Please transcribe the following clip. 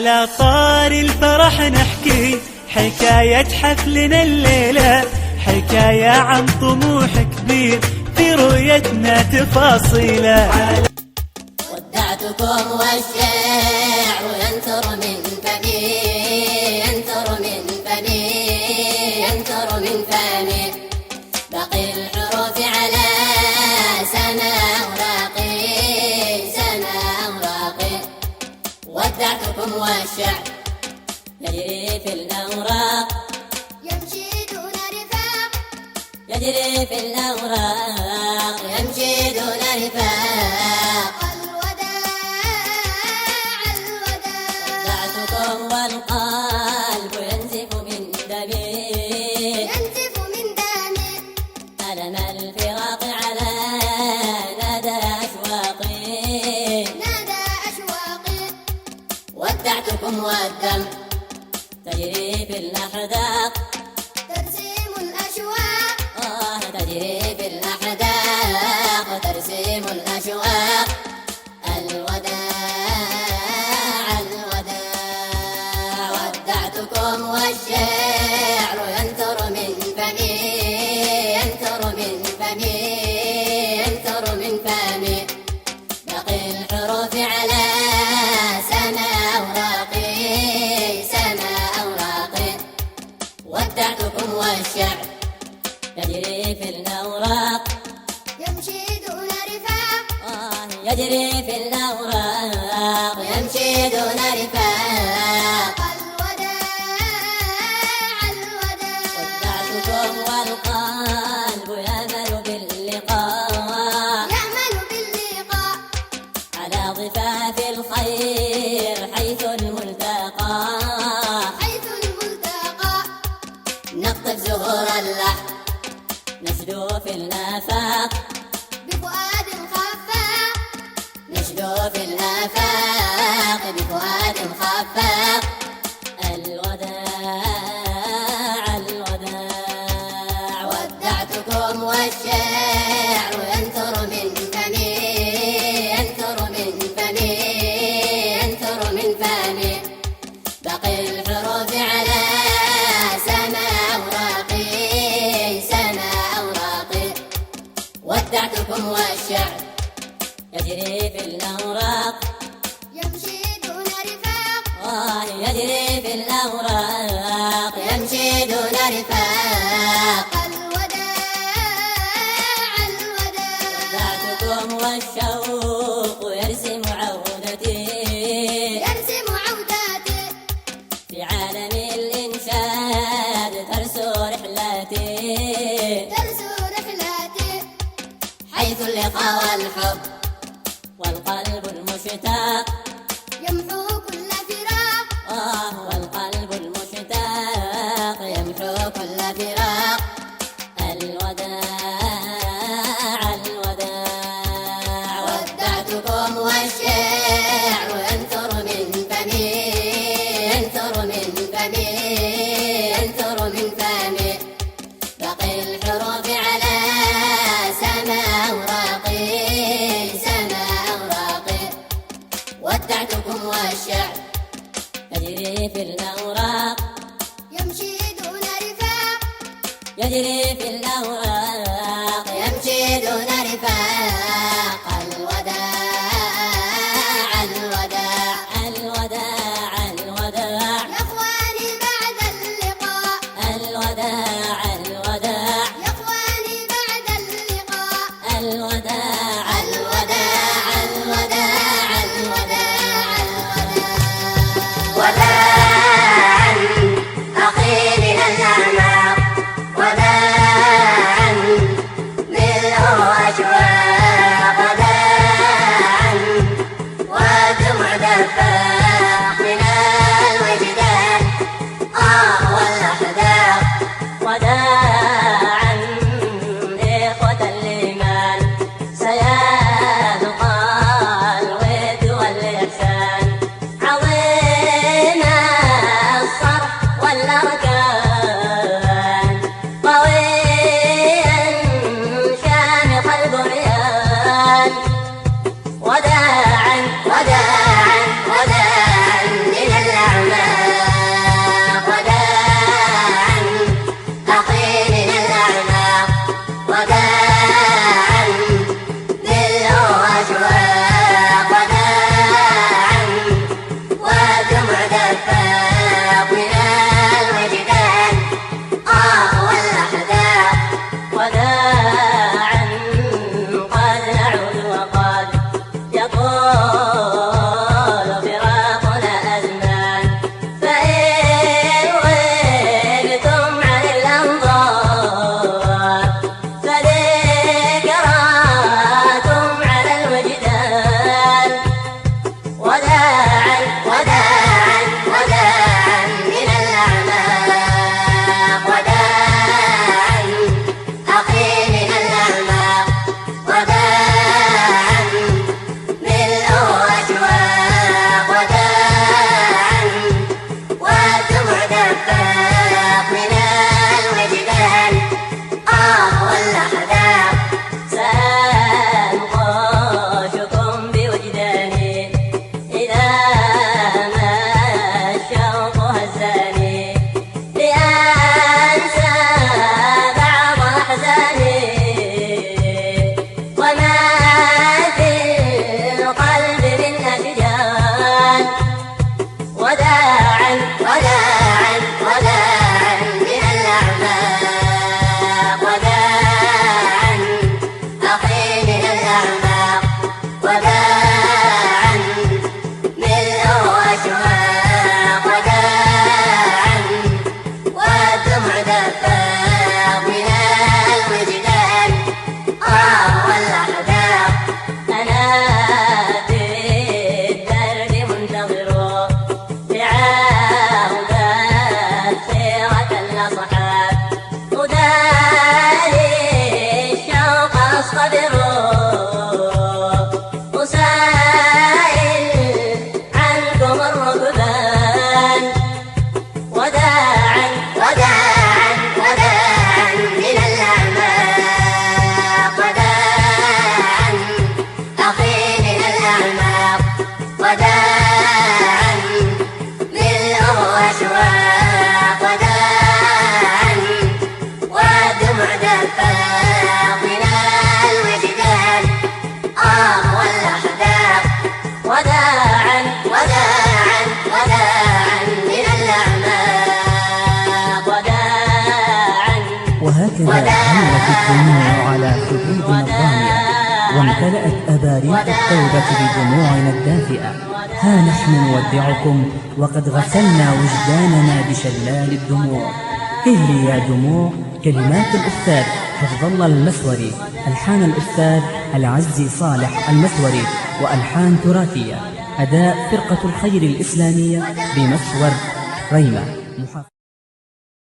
على طار الفرح نحكي حكاية حفلنا الليلة، حكاية عن طموح كبير في رؤيتنا تفاصيله. ودعتكم والشعر ينثر من فمي، ينثر من فمي، ينثر من فمي، باقي الحروف على سما أوراقي، سما أوراقي. ودعتكم والشعر يجري في الأوراق، يمشي دون رفاق، يجري في الأوراق، يمشي دون رفاق. ودعتكم والقلب ينزف من دمي، ينزف من دمي، ألم الفراق على نادى أشواقي، نادى أشواقي. ودعتكم والدم تجري في الأحداق، ترسيم الأشواق، تجري في الأحداق، ترسيم الأشواق. الوداع الوداع. ودعتكم والشعر ينثر من فمي، ينثر من فمي، ينثر من فمي، باقي الحروف على سما أوراقي، سما أوراقي. ودعتكم والشعر يجري في الأوراق، يمشي دون رفاق، يجري في الأوراق، يمشي دون رفاق. الوداع الوداع. ودعتكم والقلب يأمل باللقاء، يأمل باللقاء، على ضفاف الخير حيث الملتقى، حيث الملتقى. نقطف زهور اللحم نشدو في الآفاق، بفؤاد خفاق، نشدو في الآفاق، بفؤاد خفاق. الوداع الوداع. ودعتكم والشعر ينثر من فمي، ينثر من فمي، ينثر من فمي، باقي الحروف على سما أوراقي، سما أوراقي. ودعتكم والشعر يجري في الأوراق، يمشي دون رفاق، يجري في الأوراق، يمشي دون رفاق. الوداع الوداع. ودعتكم والشوق يرسم عودتي، يرسم عوداتي، في عالم الإنشاد ترسو رحلتي، ترسو رحلاتي. حيث اللقاء والحب والقلب المشتاق، يمحو كل فراق، والقلب المشتاق يمحو كل فراق. الوداع الوداع. ودعتكم والشعر ينثر من فمي، ينثر من فمي، ينثر من فمي، باقي الحروف على سما أوراقي، سما أوراقي. ودعتكم والشعر يجري في الأوراق، يمشي دون رفاق، يجري في الأوراق، يمشي دون رفاق. الوداع الوداع. الوداع الوداع. يا اخواني بعد اللقاء، الوداع الوداع. يا اخواني بعد اللقاء. الوداع الوداع. الوداع الوداع. وداعا أخي من الأعماق، وداعا الركبان وداعا وداعا وداعا من الأعماق وداعا أخي من الأعماق وداعا ملء أشواق وداعا والدمع دفاق من الوجدان والأحداق وداعا وداعا وداعا من الأعماق وداعا. وهكذا حلت الدموع على خدودنا الضامية وامتلأت أباريق التوبة بدموعنا الدافئة. ها نحن نودعكم وقد غسلنا وجداننا بشلال الدموع. هلي يا دموع. كلمات الأستاذ حفظ الله المسوري، ألحان الأستاذ العزي صالح المسوري، وألحان تراثية. أداء فرقة الخير الإسلامية بمسور ريمة.